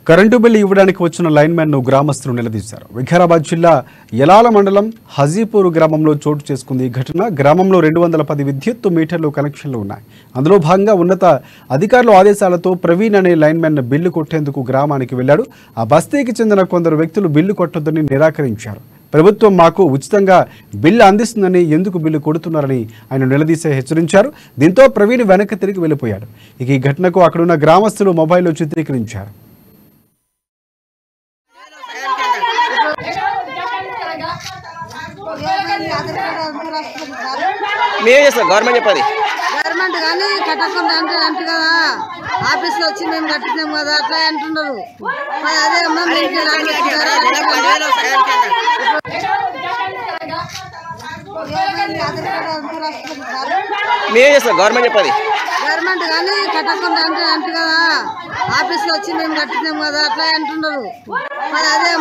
Current bill ఇవ్వడానికి వచ్చిన linemen ను గ్రామస్తులు నిలదీశారు. వికారాబాద్ జిల్లా యలాల మండలం హజీపూర్ గ్రామంలో చోటు చేసుకుంది ఈ ఘటన. గ్రామంలో 210 విద్యుత్ మీటర్లు కనెక్షన్లు ఉన్నాయి. అందులో భాగంగా ఉన్నత అధికారుల ఆదేశాలతో ప్రవీణ్ అనే లైన్మెన్ బిల్లు కొట్టేందుకు గ్రామానికి వెళ్లాడు. ఆ బస్తీకి చెందిన కొందరు వ్యక్తులు బిల్లు కొట్టొద్దని నిరాకరించారు. ప్రభుత్వం మాకు ఉచితంగా బిల్లు అందిస్తుందని ఎందుకు బిల్లు కొడుతున్నారని ఆయన నిలదీసి హెచ్చరించారు. దీంతో ప్రవీణ్ వెనక్కి తిరిగి వెళ్లిపోయాడు. ఇక ఈ ఘటనకు అక్కడున్న గ్రామస్తులు మొబైల్లో చిత్రీకరించారు. గవర్నమెంట్ కానీ కట్టకుండా అంటే కదా ఆఫీస్ లో వచ్చి మేము కట్టినాం కదా అట్లా అంటున్నారు. అదే గవర్నమెంట్ కానీ కట్టకుండా అంటే కదా ఆఫీస్ లో వచ్చి మేము కట్టినాం కదా అట్లా అంటున్నారు. అదే